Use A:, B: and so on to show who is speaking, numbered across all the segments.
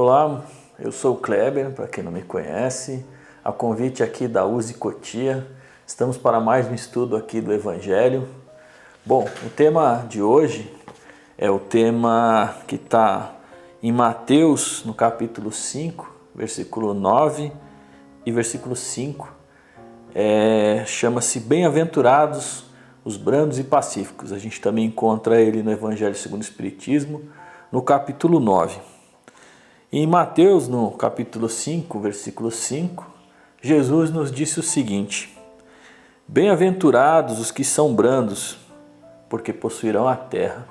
A: Olá, eu sou o Kleber, para quem não me conhece, a convite aqui da USE Cotia, estamos para mais um estudo aqui do Evangelho. Bom, o tema de hoje é o tema que está em Mateus, no capítulo 5, versículo 9 e versículo 5, chama-se Bem-aventurados os brandos e pacíficos. A gente também encontra ele no Evangelho segundo o Espiritismo, no capítulo 9. Em Mateus, no capítulo 5, versículo 5, Jesus nos disse o seguinte: Bem-aventurados os que são brandos, porque possuirão a terra.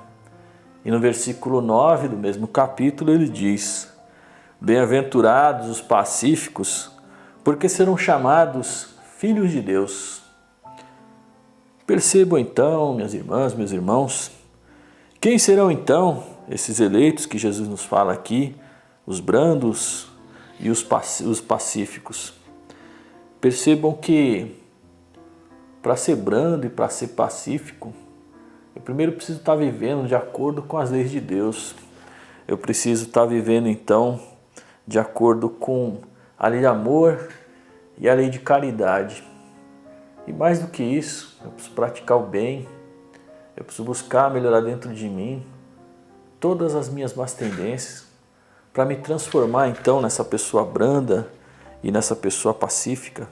A: E no versículo 9 do mesmo capítulo ele diz: Bem-aventurados os pacíficos, porque serão chamados filhos de Deus. Percebam então, minhas irmãs, meus irmãos, quem serão então esses eleitos que Jesus nos fala aqui, os brandos e os pacíficos? Percebam que para ser brando e para ser pacífico, eu primeiro preciso estar vivendo de acordo com as leis de Deus. Eu preciso estar vivendo então de acordo com a lei de amor e a lei de caridade. E mais do que isso, eu preciso praticar o bem, eu preciso buscar melhorar dentro de mim todas as minhas más tendências, para me transformar então nessa pessoa branda e nessa pessoa pacífica.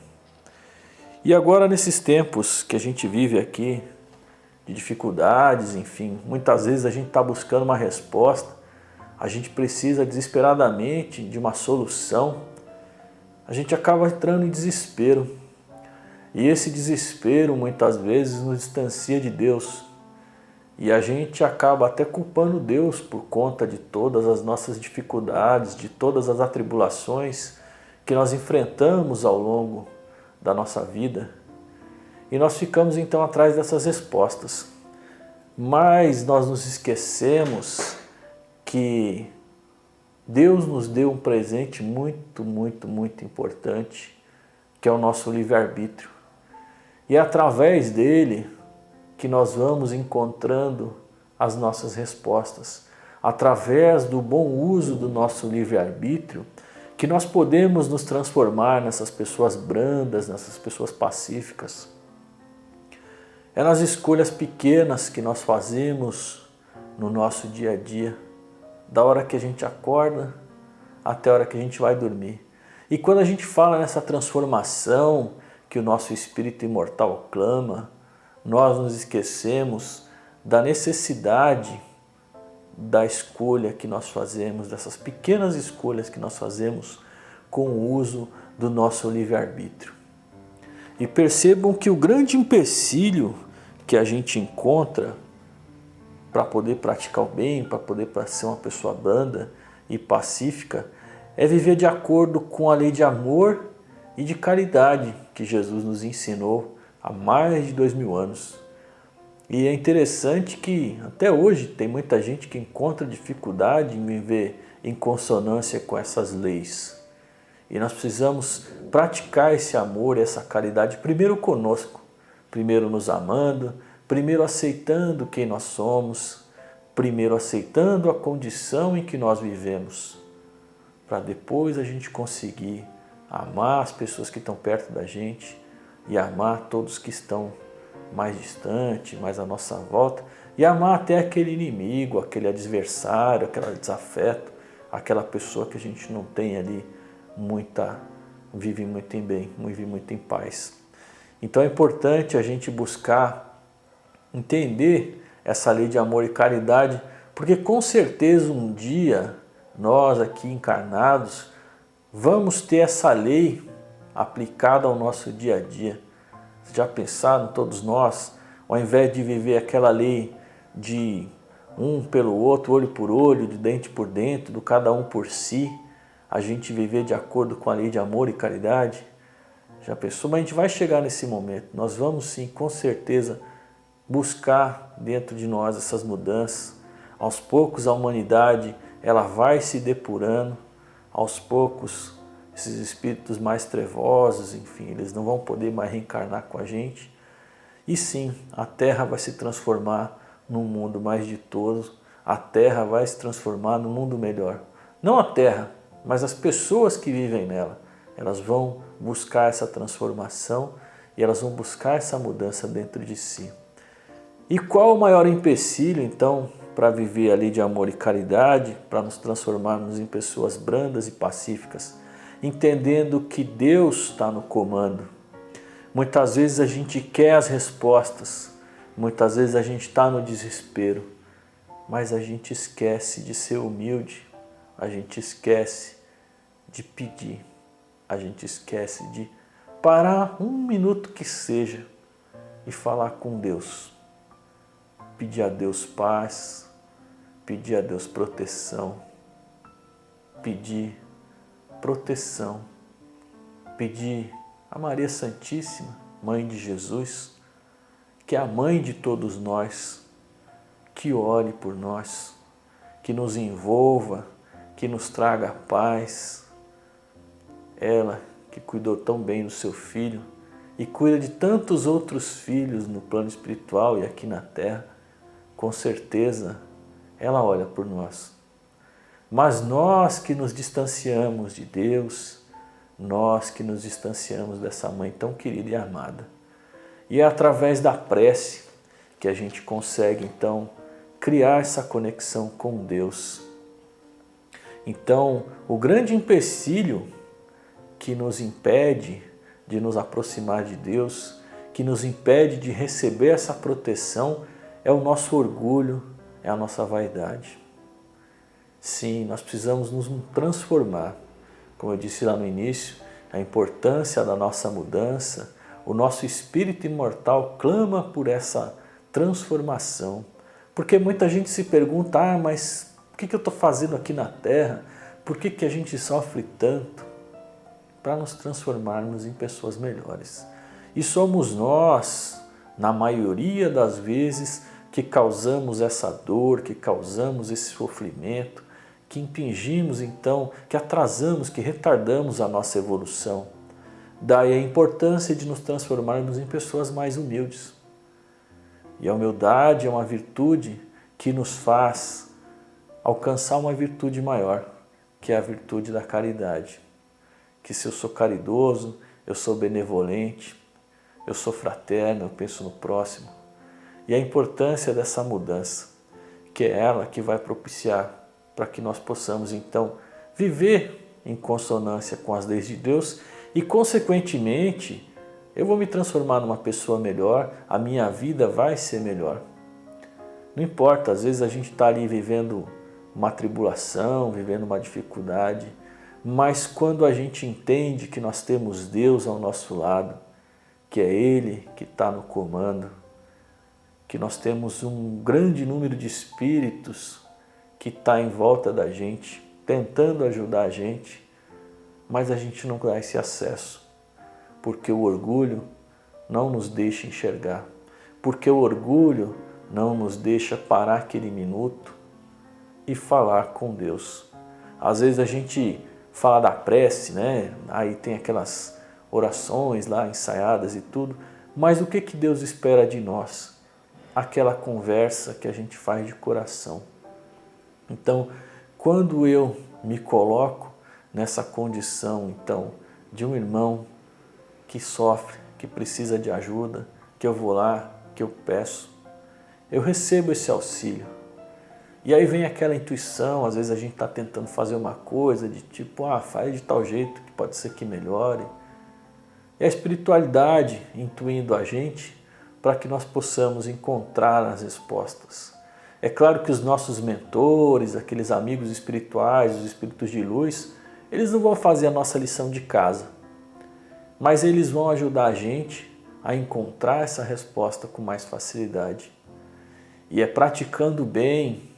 A: E agora nesses tempos que a gente vive aqui, de dificuldades, enfim, muitas vezes a gente está buscando uma resposta, a gente precisa desesperadamente de uma solução, a gente acaba entrando em desespero. E esse desespero muitas vezes nos distancia de Deus. E a gente acaba até culpando Deus por conta de todas as nossas dificuldades, de todas as atribulações que nós enfrentamos ao longo da nossa vida. E nós ficamos então atrás dessas respostas. Mas nós nos esquecemos que Deus nos deu um presente muito, muito, muito importante, que é o nosso livre-arbítrio. E é através dele que nós vamos encontrando as nossas respostas. Através do bom uso do nosso livre-arbítrio, que nós podemos nos transformar nessas pessoas brandas, nessas pessoas pacíficas. É nas escolhas pequenas que nós fazemos no nosso dia a dia, da hora que a gente acorda até a hora que a gente vai dormir. E quando a gente fala nessa transformação que o nosso espírito imortal clama, nós nos esquecemos da necessidade da escolha que nós fazemos, dessas pequenas escolhas que nós fazemos com o uso do nosso livre-arbítrio. E percebam que o grande empecilho que a gente encontra para poder praticar o bem, para poder ser uma pessoa branda e pacífica, é viver de acordo com a lei de amor e de caridade que Jesus nos ensinou há mais de 2000 anos. E é interessante que até hoje tem muita gente que encontra dificuldade em viver em consonância com essas leis. E nós precisamos praticar esse amor e essa caridade primeiro conosco, primeiro nos amando, primeiro aceitando quem nós somos, primeiro aceitando a condição em que nós vivemos, para depois a gente conseguir amar as pessoas que estão perto da gente e amar todos que estão mais distante, mais à nossa volta, e amar até aquele inimigo, aquele adversário, aquele desafeto, aquela pessoa que a gente não tem ali vive muito em bem, vive muito em paz. Então é importante a gente buscar entender essa lei de amor e caridade, porque com certeza um dia nós aqui encarnados vamos ter essa lei aplicada ao nosso dia a dia. Já pensaram todos nós, ao invés de viver aquela lei de um pelo outro, olho por olho, de dente por dente, do cada um por si, a gente viver de acordo com a lei de amor e caridade? Já pensou? Mas a gente vai chegar nesse momento. Nós vamos sim, com certeza, buscar dentro de nós essas mudanças. Aos poucos a humanidade ela vai se depurando, aos poucos esses espíritos mais trevosos, enfim, eles não vão poder mais reencarnar com a gente. E sim, a Terra vai se transformar num mundo mais ditoso, a Terra vai se transformar num mundo melhor. Não a Terra mas as pessoas que vivem nela, elas vão buscar essa transformação e elas vão buscar essa mudança dentro de si. E qual o maior empecilho, então, para viver ali de amor e caridade, para nos transformarmos em pessoas brandas e pacíficas, entendendo que Deus está no comando. Muitas vezes a gente quer as respostas, muitas vezes a gente está no desespero, mas a gente esquece de ser humilde, a gente esquece de pedir, a gente esquece de parar um minuto que seja e falar com Deus. Pedir a Deus paz, pedir a Deus proteção, pedir proteção, pedir a Maria Santíssima, Mãe de Jesus, que é a mãe de todos nós, que ore por nós, que nos envolva, que nos traga paz. Ela que cuidou tão bem do seu filho e cuida de tantos outros filhos no plano espiritual e aqui na terra, com certeza ela olha por nós. Mas nós que nos distanciamos de Deus, nós que nos distanciamos dessa mãe tão querida e amada, e é através da prece que a gente consegue então criar essa conexão com Deus. Então, o grande empecilho que nos impede de nos aproximar de Deus, que nos impede de receber essa proteção, é o nosso orgulho, é a nossa vaidade. Sim, nós precisamos nos transformar. Como eu disse lá no início, a importância da nossa mudança, o nosso espírito imortal clama por essa transformação. Porque muita gente se pergunta, mas o que eu estou fazendo aqui na Terra? Por que a gente sofre tanto? Para nos transformarmos em pessoas melhores. E somos nós, na maioria das vezes, que causamos essa dor, que causamos esse sofrimento, que impingimos então, que atrasamos, que retardamos a nossa evolução. Daí a importância de nos transformarmos em pessoas mais humildes. E a humildade é uma virtude que nos faz alcançar uma virtude maior, que é a virtude da caridade. Que se eu sou caridoso, eu sou benevolente, eu sou fraterno, eu penso no próximo. E a importância dessa mudança, que é ela que vai propiciar para que nós possamos então viver em consonância com as leis de Deus e consequentemente eu vou me transformar numa pessoa melhor, a minha vida vai ser melhor. Não importa, às vezes a gente está ali vivendo uma tribulação, vivendo uma dificuldade, mas quando a gente entende que nós temos Deus ao nosso lado, que é Ele que está no comando, que nós temos um grande número de espíritos que está em volta da gente, tentando ajudar a gente, mas a gente não dá esse acesso, porque o orgulho não nos deixa enxergar, porque o orgulho não nos deixa parar aquele minuto e falar com Deus. Às vezes a gente fala da prece, né? Aí tem aquelas orações lá ensaiadas e tudo, mas o que Deus espera de nós? Aquela conversa que a gente faz de coração. Então, quando eu me coloco nessa condição, então, de um irmão que sofre, que precisa de ajuda, que eu vou lá, que eu peço, eu recebo esse auxílio. E aí vem aquela intuição, às vezes a gente está tentando fazer uma coisa de tipo, faz de tal jeito que pode ser que melhore. E a espiritualidade intuindo a gente para que nós possamos encontrar as respostas. É claro que os nossos mentores, aqueles amigos espirituais, os espíritos de luz, eles não vão fazer a nossa lição de casa, mas eles vão ajudar a gente a encontrar essa resposta com mais facilidade. E é praticando bem,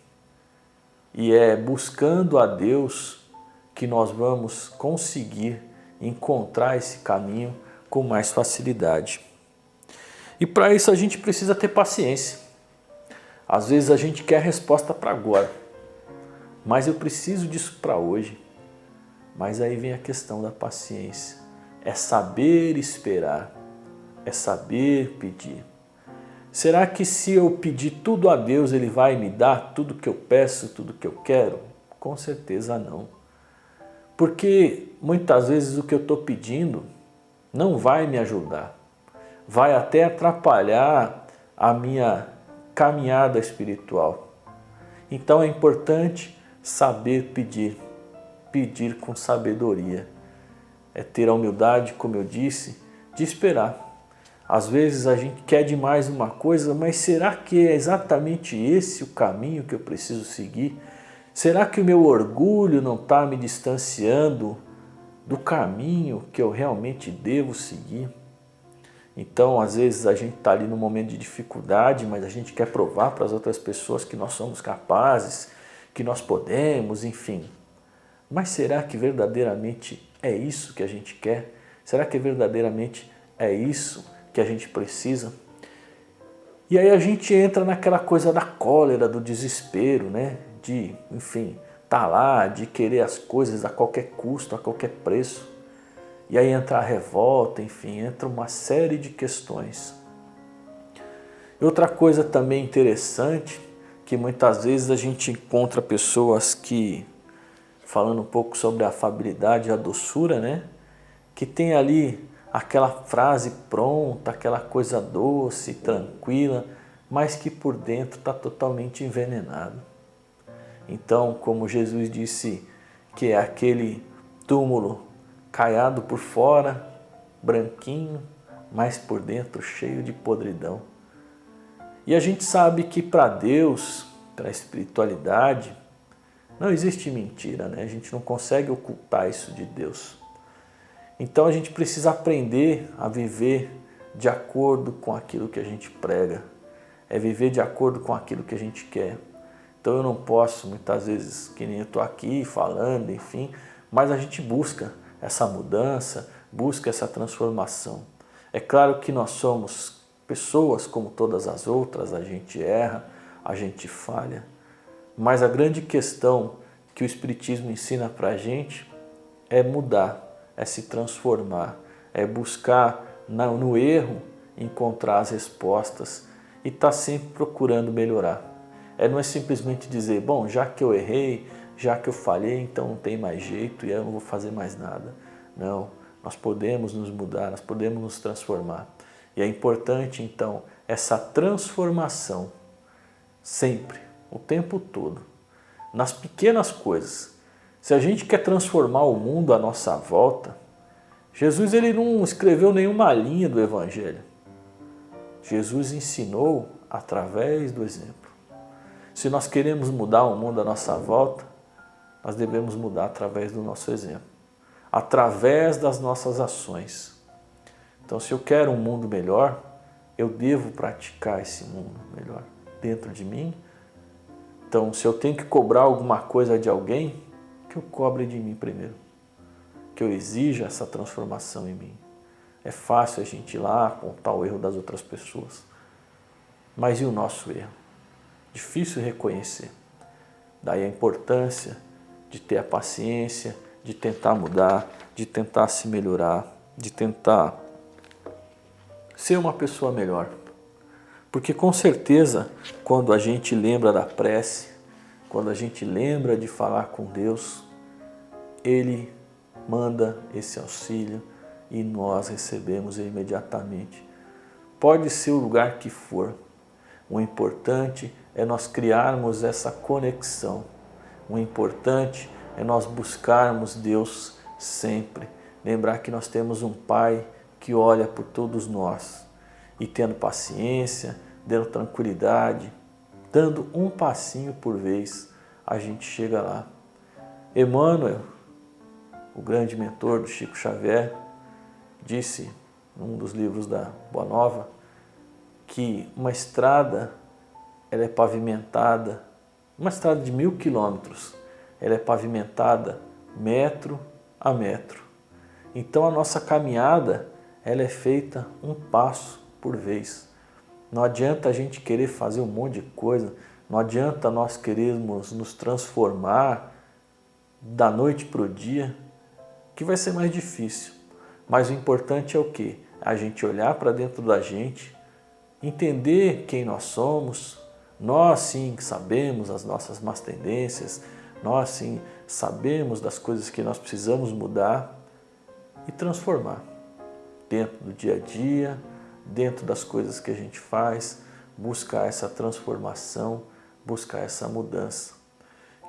A: e é buscando a Deus que nós vamos conseguir encontrar esse caminho com mais facilidade. E para isso a gente precisa ter paciência. Às vezes a gente quer a resposta para agora, mas eu preciso disso para hoje. Mas aí vem a questão da paciência. É saber esperar, é saber pedir. Será que se eu pedir tudo a Deus, Ele vai me dar tudo que eu peço, tudo que eu quero? Com certeza não. Porque muitas vezes o que eu estou pedindo não vai me ajudar, vai até atrapalhar a minha caminhada espiritual. Então é importante saber pedir, pedir com sabedoria. É ter a humildade, como eu disse, de esperar. Às vezes a gente quer demais uma coisa, mas será que é exatamente esse o caminho que eu preciso seguir? Será que o meu orgulho não está me distanciando do caminho que eu realmente devo seguir? Então, às vezes a gente está ali num momento de dificuldade, mas a gente quer provar para as outras pessoas que nós somos capazes, que nós podemos, enfim. Mas será que verdadeiramente é isso que a gente quer? Será que verdadeiramente é isso que a gente precisa? E aí a gente entra naquela coisa da cólera, do desespero, né? De, enfim, tá lá, de querer as coisas a qualquer custo, a qualquer preço. E aí entra a revolta, enfim, entra uma série de questões. E outra coisa também interessante, que muitas vezes a gente encontra pessoas que, falando um pouco sobre a afabilidade e a doçura, né? Que tem ali aquela frase pronta, aquela coisa doce, tranquila, mas que por dentro está totalmente envenenado. Então, como Jesus disse que é aquele túmulo caiado por fora, branquinho, mas por dentro cheio de podridão. E a gente sabe que para Deus, para a espiritualidade, não existe mentira, né? A gente não consegue ocultar isso de Deus. Então a gente precisa aprender a viver de acordo com aquilo que a gente prega. É viver de acordo com aquilo que a gente quer. Então eu não posso, muitas vezes, que nem eu estou aqui falando, enfim, mas a gente busca essa mudança, busca essa transformação. É claro que nós somos pessoas como todas as outras, a gente erra, a gente falha, mas a grande questão que o Espiritismo ensina para a gente é mudar, é se transformar, é buscar no erro encontrar as respostas e estar sempre procurando melhorar. Não é simplesmente dizer, bom, já que eu errei, já que eu falhei, então não tem mais jeito e eu não vou fazer mais nada. Não, nós podemos nos mudar, nós podemos nos transformar. E é importante, então, essa transformação, sempre, o tempo todo, nas pequenas coisas. Se a gente quer transformar o mundo à nossa volta, Jesus ele não escreveu nenhuma linha do Evangelho. Jesus ensinou através do exemplo. Se nós queremos mudar o mundo à nossa volta, nós devemos mudar através do nosso exemplo, através das nossas ações. Então, se eu quero um mundo melhor, eu devo praticar esse mundo melhor dentro de mim. Então, se eu tenho que cobrar alguma coisa de alguém, que eu cobre de mim primeiro, que eu exija essa transformação em mim. É fácil a gente ir lá apontar o erro das outras pessoas, mas e o nosso erro? Difícil reconhecer. Daí a importância de ter a paciência, de tentar mudar, de tentar se melhorar, de tentar ser uma pessoa melhor. Porque com certeza, quando a gente lembra da prece, quando a gente lembra de falar com Deus, Ele manda esse auxílio e nós recebemos imediatamente. Pode ser o lugar que for. O importante é nós criarmos essa conexão. O importante é nós buscarmos Deus sempre. Lembrar que nós temos um Pai que olha por todos nós. E tendo paciência, dando tranquilidade, dando um passinho por vez, a gente chega lá. Emmanuel, o grande mentor do Chico Xavier, disse num dos livros da Boa Nova, que uma estrada ela é pavimentada, uma estrada de 1000 quilômetros, ela é pavimentada metro a metro. Então a nossa caminhada ela é feita um passo por vez. Não adianta a gente querer fazer um monte de coisa, não adianta nós querermos nos transformar da noite para o dia, que vai ser mais difícil. Mas o importante é o quê? A gente olhar para dentro da gente, entender quem nós somos. Nós sim sabemos as nossas más tendências, Nós, sim, sabemos das coisas que nós precisamos mudar e transformar dentro do dia a dia, dentro das coisas que a gente faz, buscar essa transformação, buscar essa mudança.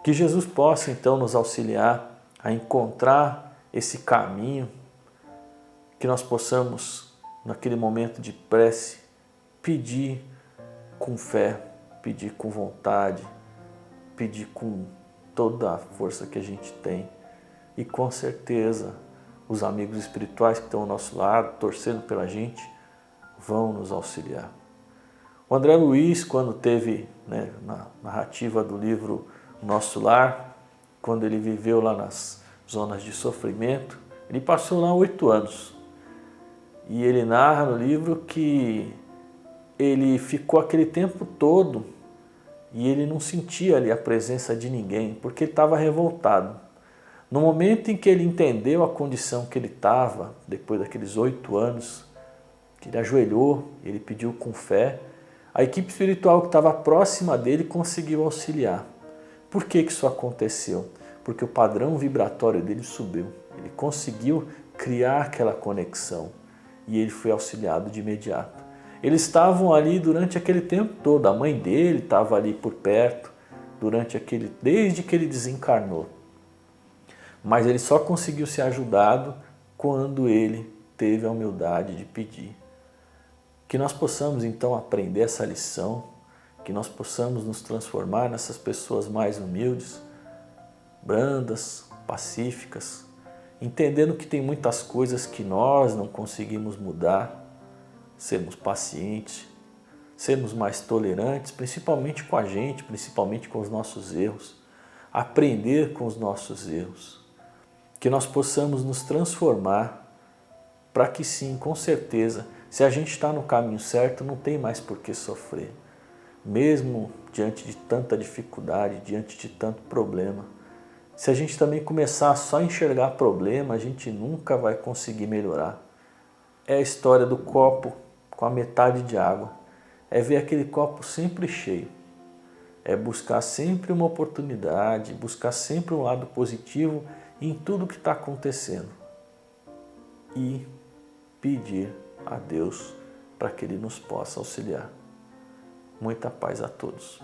A: Que Jesus possa, então, nos auxiliar a encontrar esse caminho, que nós possamos, naquele momento de prece, pedir com fé, pedir com vontade, pedir com toda a força que a gente tem. E com certeza, os amigos espirituais que estão ao nosso lado, torcendo pela gente, vão nos auxiliar. O André Luiz, quando teve, na narrativa do livro Nosso Lar, quando ele viveu lá nas zonas de sofrimento, ele passou lá 8 anos. E ele narra no livro que ele ficou aquele tempo todo e ele não sentia ali a presença de ninguém, porque ele estava revoltado. No momento em que ele entendeu a condição que ele estava, depois daqueles 8 anos, que ele ajoelhou, ele pediu com fé, a equipe espiritual que estava próxima dele conseguiu auxiliar. Por que isso aconteceu? Porque o padrão vibratório dele subiu. Ele conseguiu criar aquela conexão e ele foi auxiliado de imediato. Eles estavam ali durante aquele tempo todo, a mãe dele estava ali por perto, desde que ele desencarnou. Mas ele só conseguiu ser ajudado quando ele teve a humildade de pedir. Que nós possamos então aprender essa lição, que nós possamos nos transformar nessas pessoas mais humildes, brandas, pacíficas, entendendo que tem muitas coisas que nós não conseguimos mudar, sermos pacientes, sermos mais tolerantes, principalmente com a gente, principalmente com os nossos erros, aprender com os nossos erros, que nós possamos nos transformar para que sim, com certeza, se a gente está no caminho certo, não tem mais por que sofrer. Mesmo diante de tanta dificuldade, diante de tanto problema, se a gente também começar a só enxergar problema, a gente nunca vai conseguir melhorar. É a história do copo com a metade de água. É ver aquele copo sempre cheio. É buscar sempre uma oportunidade, buscar sempre um lado positivo em tudo que está acontecendo. E pedir a Deus para que Ele nos possa auxiliar. Muita paz a todos.